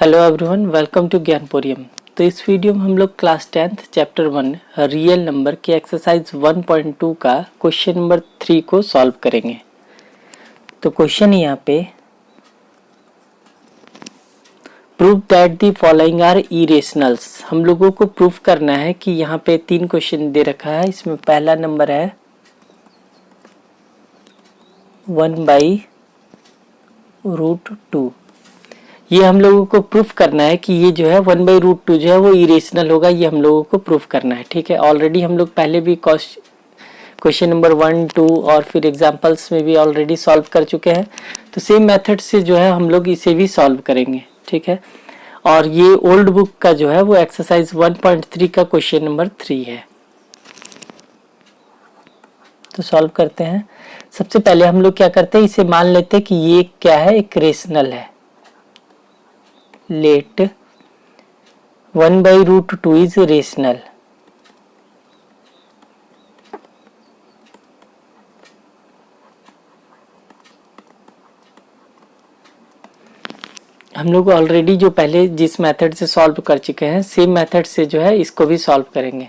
Hello everyone, welcome to Gyanporium. तो इस video में हम लोग class 10th chapter 1 real number के एक्सरसाइज 1.2 का क्वेश्चन नंबर 3 को सॉल्व करेंगे। तो क्वेश्चन यहाँ पे prove that the following are irrationals. हम लोगों को प्रूफ करना है कि यहाँ पे 3 क्वेश्चन दे रखा है। इसमें पहला नंबर है 1/√2। ये हम लोगों को प्रूफ करना है कि ये जो है 1/√2 जो है वो इरेशनल होगा। ये हम लोगों को प्रूफ करना है। ठीक है, ऑलरेडी हम लोग पहले भी क्वेश्चन नंबर 1, 2 और फिर एग्जांपल्स में भी ऑलरेडी सॉल्व कर चुके हैं। तो सेम मेथड से जो है हम लोग इसे भी सॉल्व करेंगे। ठीक है, और ये ओल्ड बुक का जो है वो एक्सरसाइज 1.3 का क्वेश्चन नंबर 3 है। तो सॉल्व करते हैं। सबसे पहले हम लोग क्या करते हैं, इसे मान लेते हैं कि ये क्या है, एक रेशनल है। Let 1/√2 is rational. हम लोग ऑलरेडी जो पहले जिस मेथड से सॉल्व कर चुके हैं, सेम मेथड से जो है इसको भी सॉल्व करेंगे।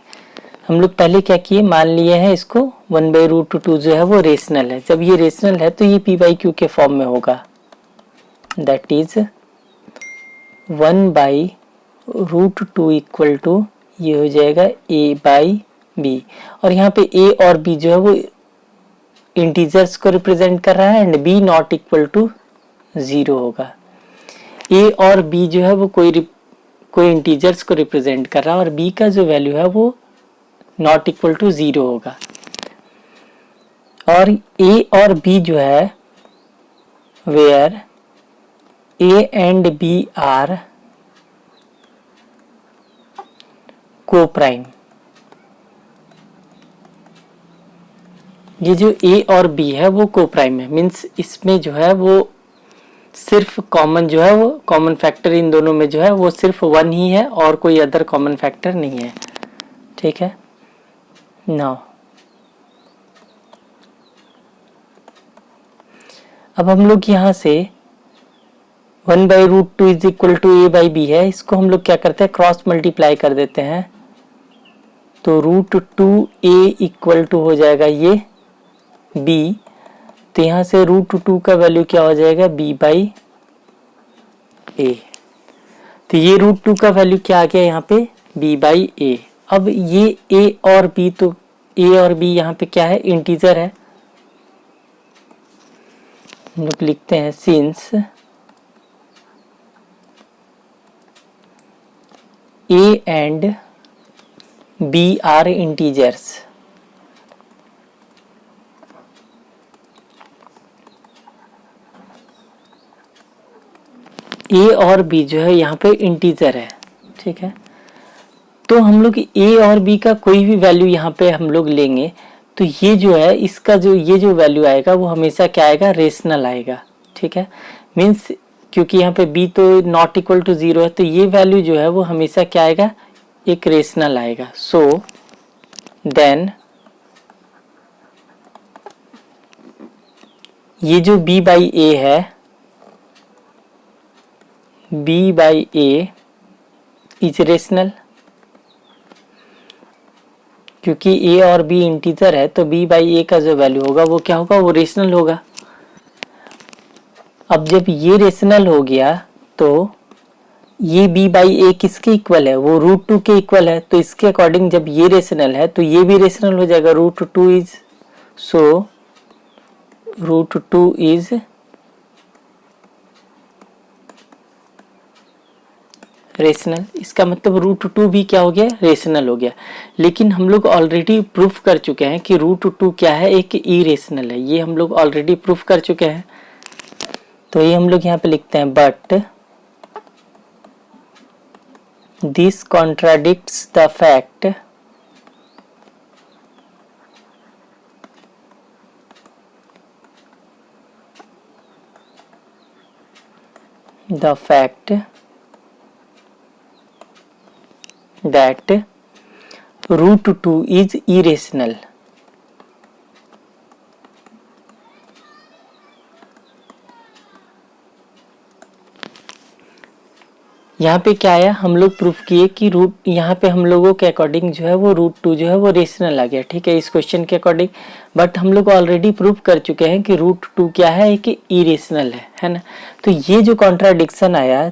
हम लोग पहले क्या किए, मान लिए हैं इसको 1/√2 जो है वो रेशनल है। जब ये रेशनल है तो ये p/q के फॉर्म में होगा। दैट इज 1/√2 इक्वल टू ये हो जाएगा a/b। और यहाँ पे a और b जो है वो इंटीजर्स को रिप्रेजेंट कर रहा है and b not equal to 0 होगा। a और b जो है वो कोई इंटीजर्स को रिप्रेजेंट कर रहा है और b का जो वैल्यू है वो नॉट इक्वल टू 0 होगा। और a और b जो है where a and b are coprime. ये जो a और b है वो को प्राइम है, मीन्स इसमें जो है वो सिर्फ कॉमन जो है वो कॉमन फैक्टर इन दोनों में जो है वो सिर्फ 1 ही है और कोई अदर कॉमन फैक्टर नहीं है। ठीक है, नाउ अब हम लोग यहाँ से 1/√2 इज इक्वल टू a/b है, इसको हम लोग क्या करते हैं, क्रॉस मल्टीप्लाई कर देते हैं। तो √2a इक्वल टू हो जाएगा ये b। तो यहाँ से √2 का वैल्यू क्या हो जाएगा, b/a। तो ये √2 का वैल्यू क्या आ गया यहाँ पे, b/a। अब ये a और b, तो a और b यहाँ पे क्या है, इंटीजर है। हम लोग लिखते हैं since a and b are integers. a और b जो है यहाँ पे इंटीजर है। ठीक है, तो हम लोग a और b का कोई भी वैल्यू यहाँ पे हम लोग लेंगे तो ये जो है इसका जो ये जो वैल्यू आएगा वो हमेशा क्या आएगा, रेशनल आएगा। ठीक है, मीन्स क्योंकि यहाँ पे b तो नॉट इक्वल टू 0 है तो ये वैल्यू जो है वो हमेशा क्या आएगा, एक रेशनल आएगा। सो देन ये जो b/a है, b/a इज रेशनल। क्योंकि a और b इंटीजर है तो b/a का जो वैल्यू होगा वो क्या होगा, वो रेशनल होगा। अब जब ये रेशनल हो गया तो ये b/a किसके इक्वल है, वो √2 के इक्वल है। तो इसके अकॉर्डिंग जब ये रेशनल है तो ये भी रेशनल हो जाएगा। √2 इज सो √2 इज रेशनल। इसका मतलब √2 भी क्या हो गया, रेशनल हो गया। लेकिन हम लोग ऑलरेडी प्रूफ कर चुके हैं कि √2 क्या है, एक इरेशनल है। ये हम लोग ऑलरेडी प्रूफ कर चुके हैं। तो ये हम लोग यहाँ पे लिखते हैं, but this contradicts the fact that √2 is irrational। यहाँ पे क्या आया, हम लोग प्रूफ किए कि रूट, यहाँ पे हम लोगों के अकॉर्डिंग जो है वो रूट टू जो है वो रेशनल आ गया, ठीक है, इस क्वेश्चन के अकॉर्डिंग। बट हम लोग ऑलरेडी प्रूफ कर चुके हैं कि रूट टू क्या है, कि इरेशनल है ना। तो ये जो कॉन्ट्राडिक्शन आया,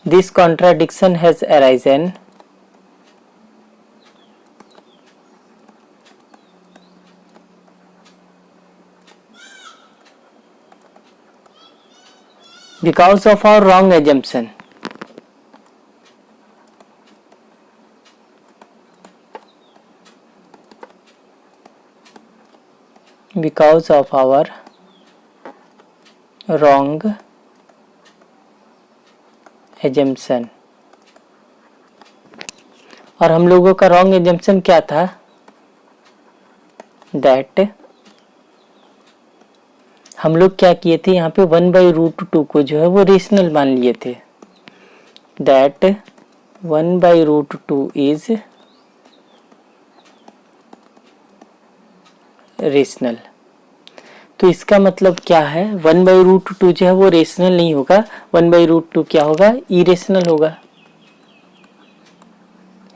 this contradiction has arisen because of our wrong assumption. Because of our wrong assumption. और हम लोगों का रॉन्ग एजम्पशन क्या था, दैट हम लोग क्या किए थे, यहाँ पे 1/√2 को जो है वो रेशनल मान लिए थे, दैट 1/√2 इज रेशनल। तो इसका मतलब क्या है, 1/√2 जो है वो रेशनल नहीं होगा, 1/√2 क्या होगा, इरेशनल होगा।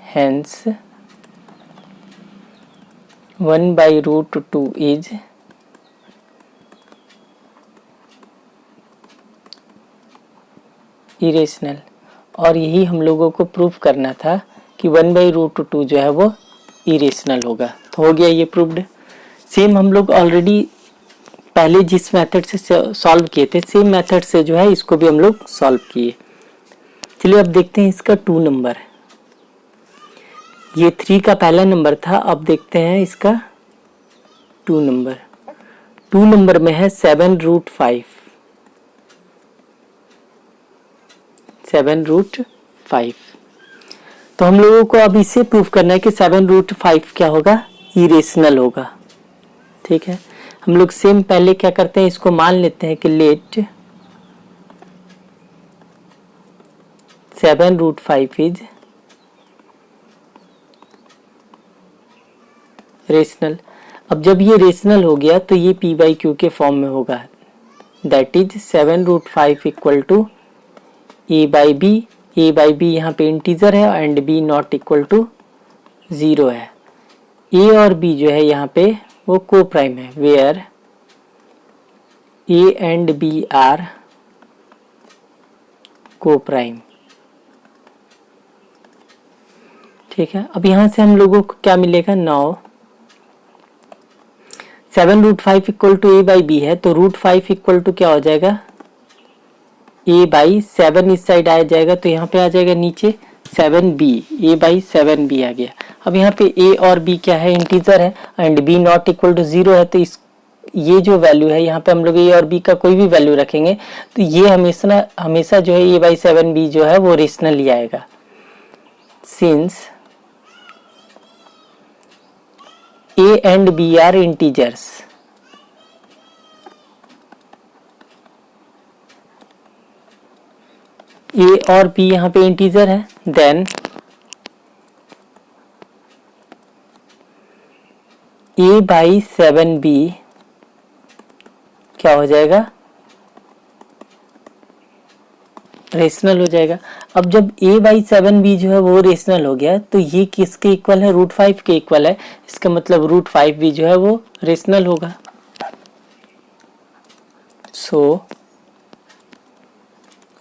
Hence 1/√2 is irrational. और यही हम लोगों को प्रूफ करना था कि 1/√2 जो है वो इरेशनल होगा। तो हो गया ये प्रूव्ड। सेम हम लोग ऑलरेडी पहले जिस मेथड से सॉल्व किए थे, सेम मेथड से जो है इसको भी हम लोग सॉल्व किए। चलिए अब देखते हैं इसका 2 नंबर। ये 3 का पहला नंबर था, अब देखते हैं इसका 2 नंबर। 2 नंबर में है 7√5। 7√5। तो हम लोगों को अब इसे प्रूफ करना है कि 7√5 क्या होगा, इरेशनल होगा, ठीक है। हम लोग सेम पहले क्या करते हैं, इसको मान लेते हैं कि लेट 7√5 इज रेशनल। अब जब ये रेशनल हो गया तो ये p/q के फॉर्म में होगा, that is 7√5 equal to a/b। a/b यहाँ पे इंटीजर है and b not equal to 0 है। a और b जो है यहाँ पे वो को प्राइम है, where a and b are coprime, ठीक है। अब यहाँ से हम लोगों को क्या मिलेगा, 9 7√5 इक्वल टू a/b है, तो √5 इक्वल टू क्या हो जाएगा, a/7 इस साइड आ जाएगा, तो यहाँ पे आ जाएगा नीचे 7b, a/7b आ गया। अब यहाँ पे a और b क्या है, इंटीजर है and b not equal to 0 है, तो इस ये जो वैल्यू है यहाँ पे हम लोग a और b का कोई भी वैल्यू रखेंगे तो ये हमेशा जो है a/7b जो है वो रेशनल ही आएगा, since a and b are integers. a और b यहाँ पे इंटीजर है, देन a/7b क्या हो जाएगा, रेशनल हो जाएगा। अब जब a/7b जो है वो रेशनल हो गया तो ये किसके इक्वल है, √5 के इक्वल है, इसका मतलब √5 भी जो है वो रेशनल होगा। सो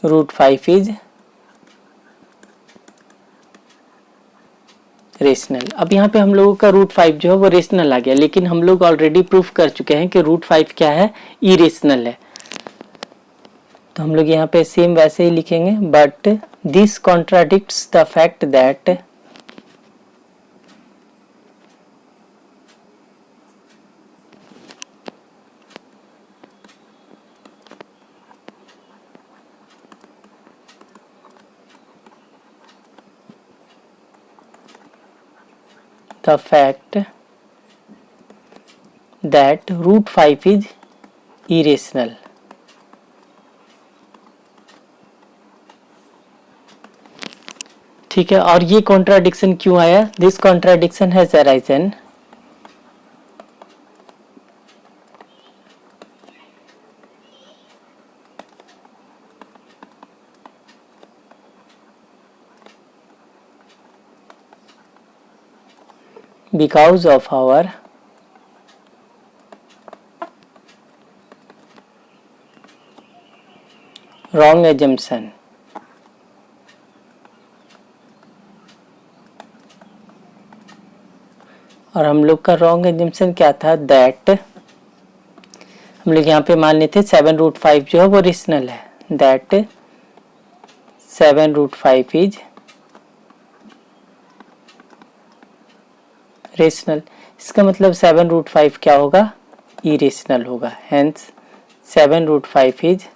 √5 इज रेशनल। अब यहाँ पे हम लोगों का √5 जो है वो रेशनल आ गया, लेकिन हम लोग ऑलरेडी प्रूफ कर चुके हैं कि √5 क्या है, इरेशनल है। तो हम लोग यहाँ पे सेम वैसे ही लिखेंगे, but this contradicts the fact that the fact that √5 is irrational। ठीक है, और ये कॉन्ट्राडिक्शन क्यों आया, this contradiction has arisen because of our wrong assumption, और हम लोग का रॉन्ग एजम्पशन क्या था, दैट हम लोग यहाँ पे मान लेते 7√5 जो है वो रेशनल है, दैट 7√5 इज रेशनल। इसका मतलब 7√5 क्या होगा, इरेशनल होगा, हेंस 7√5 इज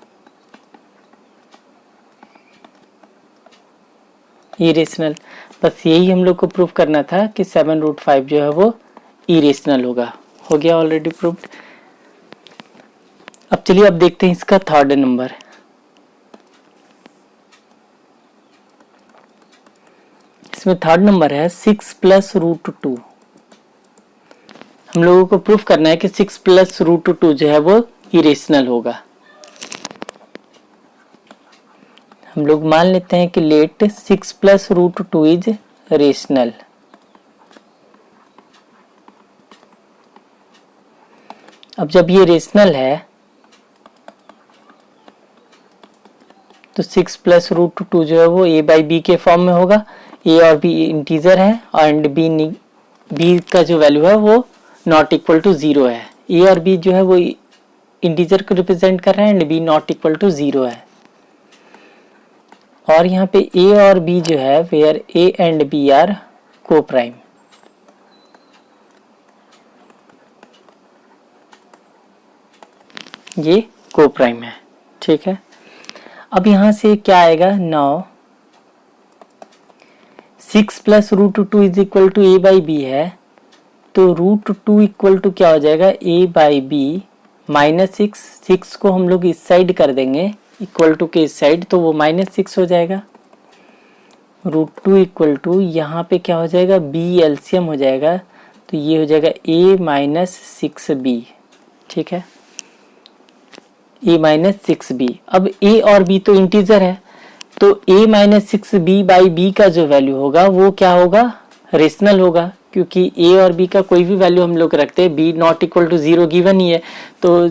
इरेशनल। बस यही हम लोग को प्रूव करना था कि 7√5 जो है वो इरेशनल होगा। हो गया ऑलरेडी प्रूव्ड। अब चलिए अब देखते हैं इसका थर्ड नंबर। इसमें थर्ड नंबर है 6 + √2। हम लोगों को प्रूफ करना है कि 6 + √2 जो है वो इरेशनल होगा। हम लोग मान लेते हैं कि लेट 6 + √2 इज रेशनल। अब जब ये रेशनल है तो 6 + √2 जो है वो a/b के फॉर्म में होगा। a और b इंटीजर है एंड b का जो वैल्यू है वो नॉट इक्वल टू 0 है। a और b जो है वो इंटीजर को रिप्रेजेंट कर रहे हैं and b not equal to 0 है। और यहाँ पे a और b जो है where a and b are coprime. ये को प्राइम है, ठीक है। अब यहाँ से क्या आएगा, now 6 + √2 is equal to a/b है, तो √2 इक्वल टू क्या हो जाएगा, a/b -6 को हम लोग इस साइड कर देंगे इक्वल टू के इस साइड, तो वो -6 हो जाएगा। √2 इक्वल टू यहाँ पे क्या हो जाएगा, b एलसीएम हो जाएगा, तो ये हो जाएगा a - 6b, ठीक है, a - 6b। अब a और b तो इंटीजर है, तो a - 6b/b का जो वैल्यू होगा वो क्या होगा, रेशनल होगा, क्योंकि a और b का कोई भी वैल्यू हम लोग रखते हैं, b not equal to 0 given ही है, तो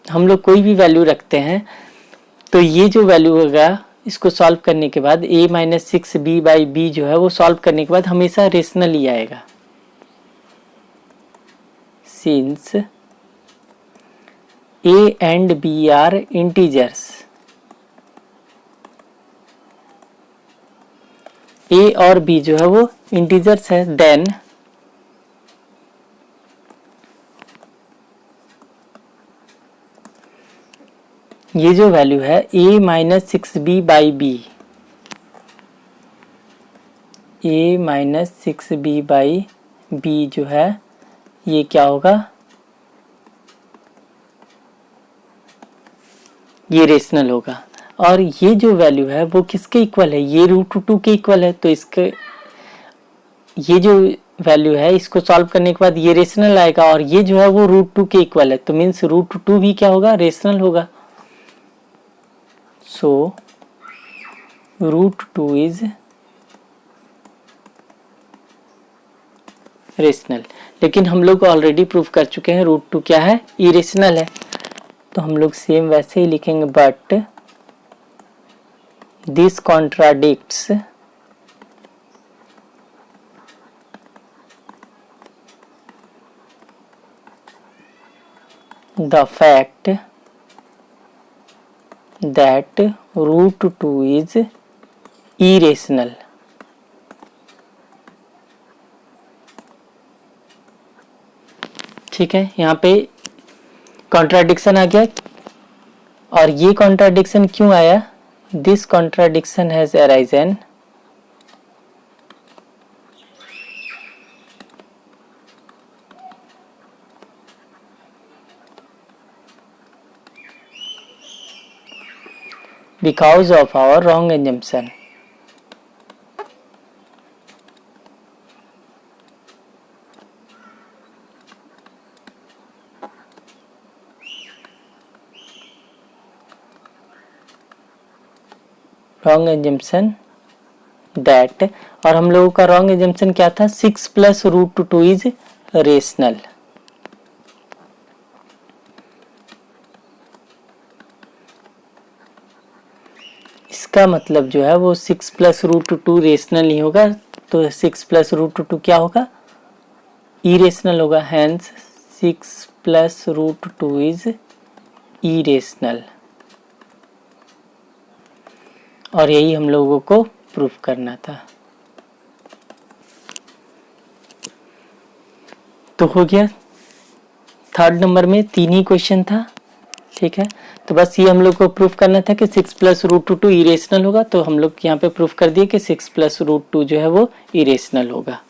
हम लोग कोई भी वैल्यू रखते हैं तो ये जो वैल्यू होगा इसको सॉल्व करने के बाद a - 6b/b जो है वो सॉल्व करने के बाद हमेशा रेशनल ही आएगा। Since a and b are integers, a और b जो है वो इंटीजर्स है, देन ये जो वैल्यू है a - 6b/b, a - 6b/b जो है ये क्या होगा, ये रेशनल होगा। और ये जो वैल्यू है वो किसके इक्वल है, ये √2 के इक्वल है, तो इसके ये जो वैल्यू है इसको सॉल्व करने के बाद ये रेशनल आएगा, और ये जो है वो √2 के इक्वल है, तो मीन्स √2 भी क्या होगा, रेशनल होगा। सो √2 इज रेशनल। लेकिन हम लोग ऑलरेडी प्रूफ कर चुके हैं √2 क्या है, इरेशनल है, तो हम लोग सेम वैसे ही लिखेंगे, but this contradicts the fact that √2 is irrational। ठीक है, यहाँ पे कॉन्ट्राडिक्शन आ गया, और ये कॉन्ट्राडिक्शन क्यों आया, this contradiction has arisen because of our wrong assumption। wrong assumption that, और हम लोगों का रॉन्ग एजम्पशन क्या था, 6 प्लस रूट 2 इज रेशनल। इसका मतलब जो है वो 6 प्लस रूट 2 रेशनल नहीं होगा, तो 6 प्लस रूट 2 क्या होगा, इरेशनल होगा। Hence 6 plus root 2 is irrational, और यही हम लोगों को प्रूफ करना था। तो हो गया, थर्ड नंबर में 3 ही क्वेश्चन था, ठीक है। तो बस ये हम लोग को प्रूफ करना था कि 6 प्लस रूट 2 इरेशनल होगा, तो हम लोग यहाँ पे प्रूफ कर दिए कि 6 प्लस रूट 2 जो है वो इरेशनल होगा।